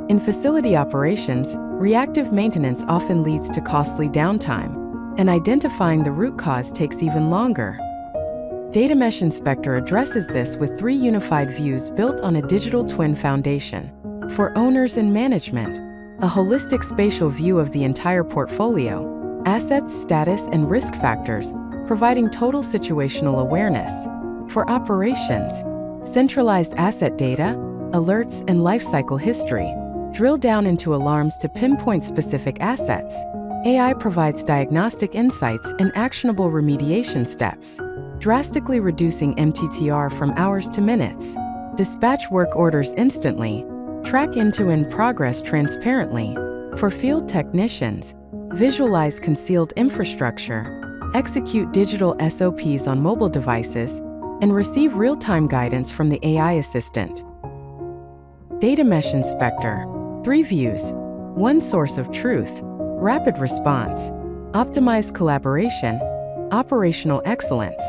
In facility operations, reactive maintenance often leads to costly downtime, and identifying the root cause takes even longer. DataMesh Inspector addresses this with 3 unified views built on a digital twin foundation. For owners and management, a holistic spatial view of the entire portfolio, assets, status, and risk factors, providing total situational awareness. For operations, centralized asset data, alerts, and lifecycle history. Drill down into alarms to pinpoint specific assets. AI provides diagnostic insights and actionable remediation steps, drastically reducing MTTR from hours to minutes. Dispatch work orders instantly. Track end-to-end progress transparently. For field technicians, visualize concealed infrastructure, execute digital SOPs on mobile devices, and receive real-time guidance from the AI assistant. DataMesh Inspector. 3 views. 1 source of truth. Rapid response. Optimized collaboration. Operational excellence.